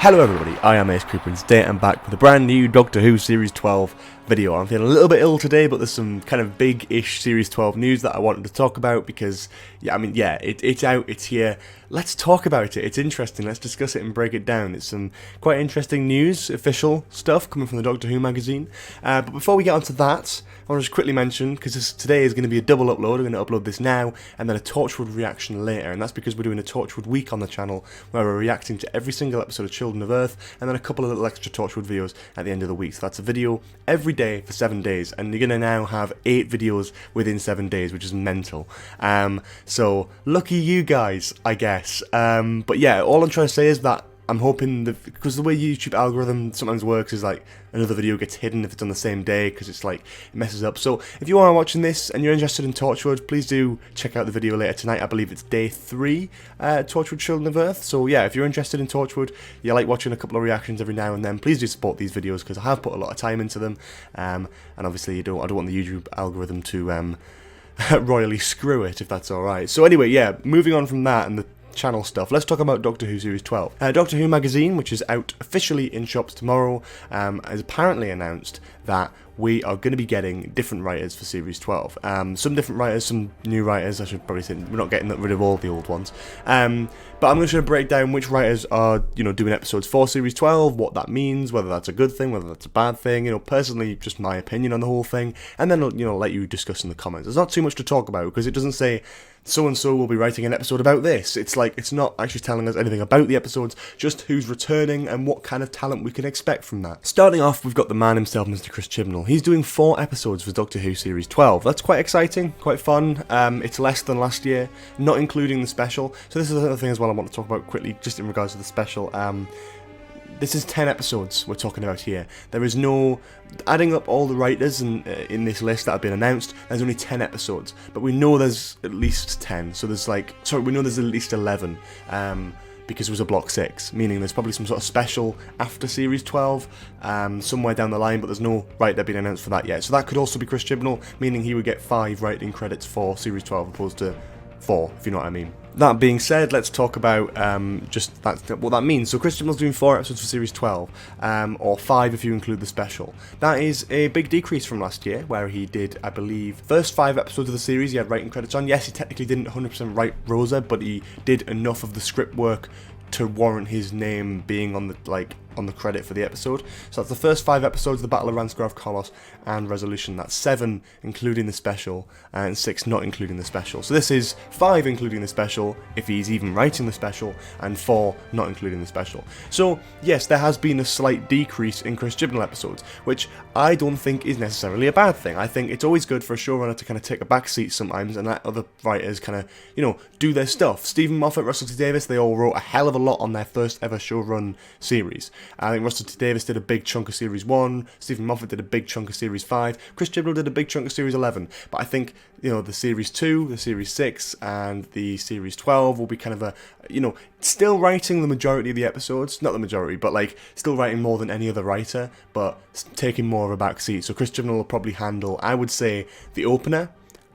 Hello everybody, I am Hetsko, and today I'm back with a brand new Doctor Who Series 12 video. I'm feeling a little bit ill today, but there's some kind of big-ish Series 12 news that I wanted to talk about because, it's out, it's here. Let's talk about it. It's interesting. Let's discuss it and break it down. It's some quite interesting news, official stuff coming from the Doctor Who magazine. But before we get onto that, I want to just quickly mention, because today is going to be a double upload. We're going to upload this now and then a Torchwood reaction later, and that's because we're doing a Torchwood week on the channel where we're reacting to every single episode of Children of Earth and then a couple of little extra Torchwood videos at the end of the week. So that's a video every day for 7 days, and you're going to now have 8 videos within 7 days, which is mental. So lucky you guys, I guess. But yeah, all I'm trying to say is that I'm hoping that, because the way YouTube algorithm sometimes works is like another video gets hidden if it's on the same day, because it's like it messes up. So if you are watching this and you're interested in Torchwood, please do check out the video later tonight. I believe it's day 3, Torchwood Children of Earth. So yeah, if you're interested in Torchwood, you like watching a couple of reactions every now and then, please do support these videos because I have put a lot of time into them. And obviously I don't want the YouTube algorithm to royally screw it, if that's alright. So anyway, yeah, moving on from that and the channel stuff, let's talk about Doctor Who Series 12. Doctor Who magazine, which is out officially in shops tomorrow, has apparently announced that we are going to be getting different writers for Series 12. Some different writers, some new writers. I should probably say we're not getting rid of all the old ones. But I'm just going to break down which writers are, doing episodes for Series 12, what that means, whether that's a good thing, whether that's a bad thing. Personally, just my opinion on the whole thing, and then let you discuss in the comments. There's not too much to talk about because it doesn't say so and so will be writing an episode about this. It's not actually telling us anything about the episodes, just who's returning and what kind of talent we can expect from that. Starting off, we've got the man himself, Mr. Chris Chibnall. He's doing 4 episodes for Doctor Who Series 12. That's quite exciting, quite fun. It's less than last year, not including the special. So this is another thing as well I want to talk about quickly, just in regards to the special. This is 10 episodes we're talking about here. There is no, adding up all the writers in this list that have been announced, there's only 10 episodes. But we know there's at least 10, so we know there's at least 11, because it was a block 6, meaning there's probably some sort of special after Series 12, somewhere down the line, but there's no writer being announced for that yet. So that could also be Chris Chibnall, meaning he would get 5 writing credits for Series 12 opposed to 4, if you know what I mean. That being said, let's talk about what that means. So Chris Chibnall's doing 4 episodes for Series 12, or 5 if you include the special. That is a big decrease from last year, where he did, I believe, first 5 episodes of the series he had writing credits on. Yes, he technically didn't 100% write Rosa, but he did enough of the script work to warrant his name being on the credit for the episode. So that's the first 5 episodes, the Battle of Ransgraf Kolos and Resolution. That's 7 including the special, and 6 not including the special. So this is 5 including the special, if he's even writing the special, and 4 not including the special. So yes, there has been a slight decrease in Chris Chibnall episodes, which I don't think is necessarily a bad thing. I think it's always good for a showrunner to kind of take a back seat sometimes and let other writers kind of, do their stuff. Stephen Moffat, Russell T Davies, they all wrote a hell of a lot on their first ever showrun series. I think Russell T Davies did a big chunk of Series 1, Stephen Moffat did a big chunk of Series 5, Chris Chibnall did a big chunk of Series 11, but I think, the Series 2, the Series 6, and the Series 12 will be kind of a, still writing the majority of the episodes, not the majority, but still writing more than any other writer, but taking more of a back seat. So Chris Chibnall will probably handle, I would say, the opener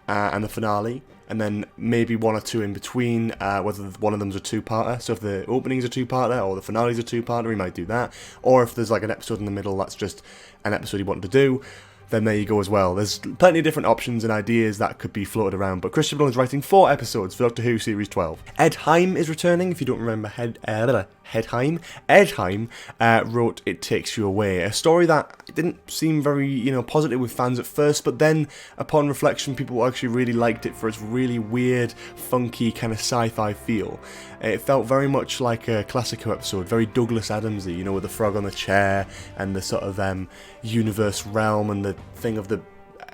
and the finale, and then maybe 1 or 2 in between, whether one of them's a 2-parter. So if the opening's a 2-parter or the finale's a 2-parter, he might do that. Or if there's an episode in the middle that's just an episode he wanted to do, then there you go as well. There's plenty of different options and ideas that could be floated around, but Chris Chibnall is writing 4 episodes for Doctor Who Series 12. Ed Heim is returning, if you don't remember Ed Heim wrote It Takes You Away, a story that didn't seem very, positive with fans at first, but then, upon reflection, people actually really liked it for its really weird, funky, kind of sci-fi feel. It felt very much like a classic Who episode, very Douglas Adamsy, with the frog on the chair, and the sort of universe realm, and the thing of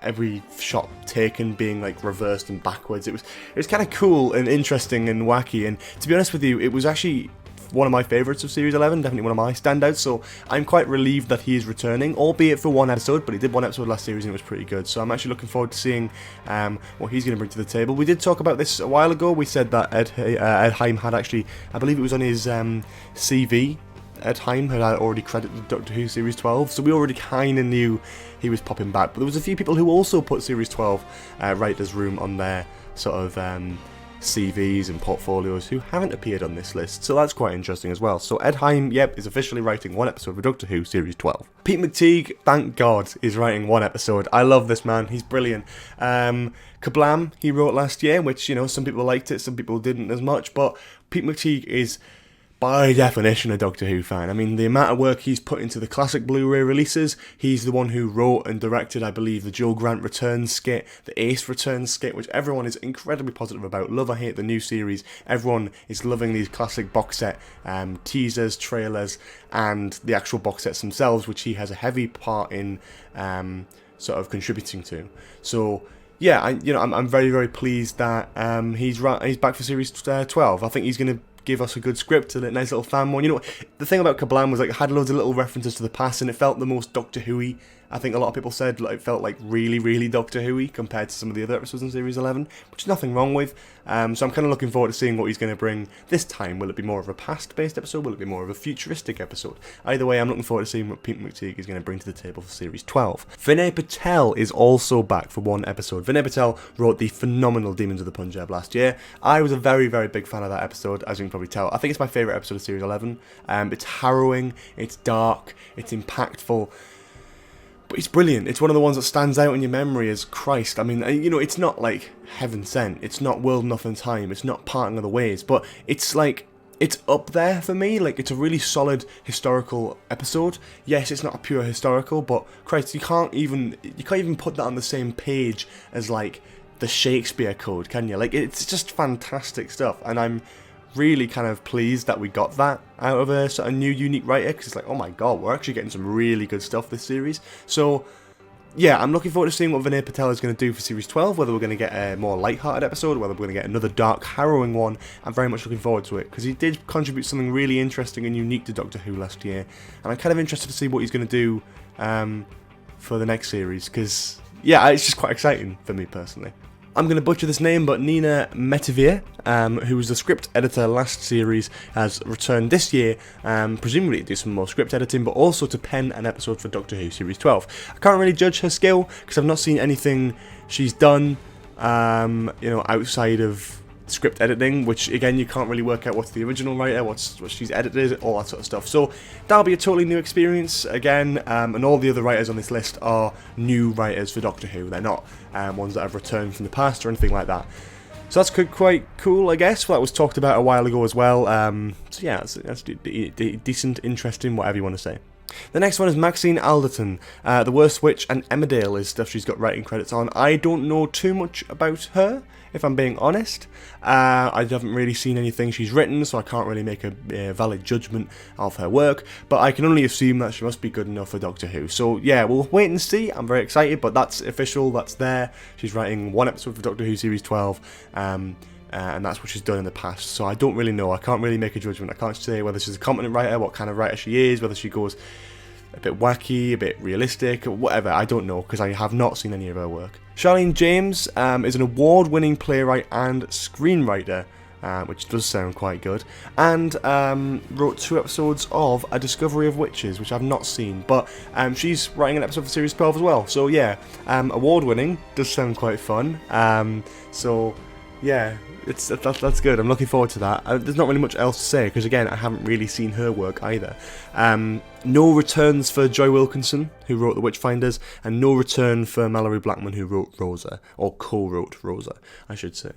every shot taken being reversed and backwards. It was kind of cool and interesting and wacky, and to be honest with you, it was actually one of my favourites of Series 11, definitely one of my standouts, so I'm quite relieved that he is returning, albeit for 1 episode, but he did 1 episode last series and it was pretty good, so I'm actually looking forward to seeing what he's going to bring to the table. We did talk about this a while ago. We said that Ed Heim had actually, I believe it was on his CV, Ed Heim had already credited Doctor Who Series 12, so we already kind of knew he was popping back, but there was a few people who also put Series 12 Writers' Room on their sort of CVs and portfolios who haven't appeared on this list, so that's quite interesting as well. So Ed Heim, yep, is officially writing one episode for Doctor Who Series 12. Pete McTeague, thank God, is writing one episode. I love this man, he's brilliant. Kablam, he wrote last year, which, you know, some people liked it, some people didn't as much, but Pete McTeague is, by definition, a Doctor Who fan. I mean, the amount of work he's put into the classic Blu-ray releases, he's the one who wrote and directed, I believe, the Joe Grant Returns skit, the Ace Returns skit, which everyone is incredibly positive about. Love or hate the new series, everyone is loving these classic box set teasers, trailers, and the actual box sets themselves, which he has a heavy part in sort of contributing to. So yeah, I'm very, very pleased that he's back for Series 12. I think he's going to give us a good script and a nice little fan one. You know, the thing about Kablam was, like, it had loads of little references to the past, and it felt the most Doctor Who-y. I think a lot of people said, like, it felt like really, really Doctor Who-y compared to some of the other episodes in Series 11, which is nothing wrong with. So I'm kind of looking forward to seeing what he's going to bring this time. Will it be more of a past-based episode? Will it be more of a futuristic episode? Either way, I'm looking forward to seeing what Pete McTeague is going to bring to the table for Series 12. Vinay Patel is also back for one episode. Vinay Patel wrote the phenomenal Demons of the Punjab last year. I was a very, very big fan of that episode, as you can probably tell. I think it's my favourite episode of Series 11. It's harrowing, it's dark, it's impactful, but it's brilliant. It's one of the ones that stands out in your memory as Christ. I mean, you know, it's not like Heaven Sent, it's not World Nothing Time, it's not Parting of the Ways, but it's like, it's up there for me. Like, it's a really solid historical episode. Yes, it's not a pure historical, but Christ, you can't even put that on the same page as, like, the Shakespeare Code, can you? Like, it's just fantastic stuff, and I'm really kind of pleased that we got that out of a sort of new, unique writer, because it's like, oh my god, we're actually getting some really good stuff this series. So yeah, I'm looking forward to seeing what Vinay Patel is going to do for Series 12, whether we're going to get a more light-hearted episode, whether we're going to get another dark, harrowing one. I'm very much looking forward to it, because he did contribute something really interesting and unique to Doctor Who last year, and I'm kind of interested to see what he's going to do for the next series, because yeah, it's just quite exciting for me personally. I'm going to butcher this name, but Nina Metivier, who was the script editor last series, has returned this year, presumably to do some more script editing, but also to pen an episode for Doctor Who Series 12. I can't really judge her skill, because I've not seen anything she's done, you know, outside of script editing, which again, you can't really work out what's the original writer, what she's edited, all that sort of stuff. So that'll be a totally new experience again, and all the other writers on this list are new writers for Doctor Who. They're not ones that have returned from the past or anything like that. So that's quite cool, I guess. Well, that was talked about a while ago as well. So yeah, that's decent, interesting, whatever you want to say. The next one is Maxine Allerton. The Worst Witch and Emmerdale is stuff she's got writing credits on. I don't know too much about her, if I'm being honest. I haven't really seen anything she's written, so I can't really make a valid judgment of her work, but I can only assume that she must be good enough for Doctor Who. So yeah, we'll wait and see. I'm very excited, but that's official, that's there. She's writing one episode for Doctor Who Series 12, and that's what she's done in the past, so I don't really know. I can't really make a judgment. I can't say whether she's a competent writer, what kind of writer she is, whether she goes a bit wacky, a bit realistic, or whatever. I don't know, because I have not seen any of her work. Charlene James is an award-winning playwright and screenwriter, which does sound quite good, and wrote 2 episodes of A Discovery of Witches, which I've not seen, but she's writing an episode for Series 12 as well. So yeah, award-winning does sound quite fun. So yeah, that's good. I'm looking forward to that. There's not really much else to say, because again, I haven't really seen her work either. No returns for Joy Wilkinson, who wrote The Witchfinders, and no return for Mallory Blackman, who wrote Rosa, or co-wrote Rosa, I should say.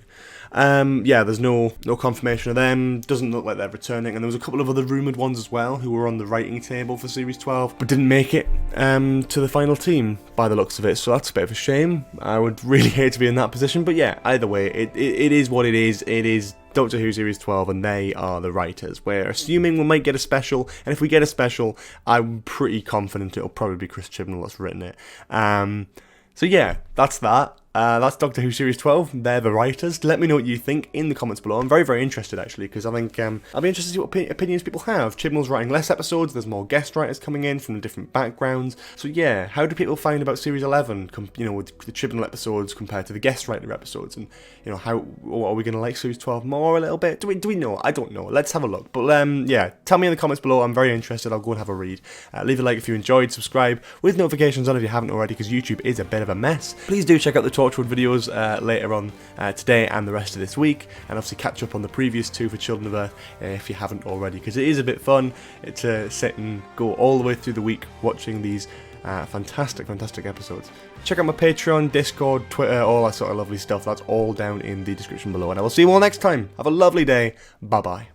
Yeah, there's no confirmation of them. Doesn't look like they're returning, and there was a couple of other rumoured ones as well, who were on the writing table for Series 12, but didn't make it to the final team, by the looks of it, so that's a bit of a shame. I would really hate to be in that position, but yeah, either way, it is what it is. It is Doctor Who Series 12, and they are the writers. We're assuming we might get a special, and if we get a special, I'm pretty confident it'll probably be Chris Chibnall that's written it. So yeah, that's that. That's Doctor Who Series 12. They're the writers. Let me know what you think in the comments below. I'm very, very interested, actually, because I think I'll be interested to see what opinions people have. Chibnall's writing less episodes. There's more guest writers coming in from different backgrounds. So yeah, how do people find about Series 11, with the Chibnall episodes compared to the guest writer episodes? And, what, are we going to like Series 12 more a little bit? Do we know? I don't know. Let's have a look. But yeah, tell me in the comments below. I'm very interested. I'll go and have a read. Leave a like if you enjoyed. Subscribe with notifications on if you haven't already, because YouTube is a bit of a mess. Please do check out the Torchwood videos later on today and the rest of this week, and obviously catch up on the previous 2 for Children of Earth if you haven't already, because it is a bit fun to sit and go all the way through the week watching these fantastic episodes. Check out my Patreon, Discord, Twitter, all that sort of lovely stuff. That's all down in the description below, and I will see you all next time. Have a lovely day. Bye bye.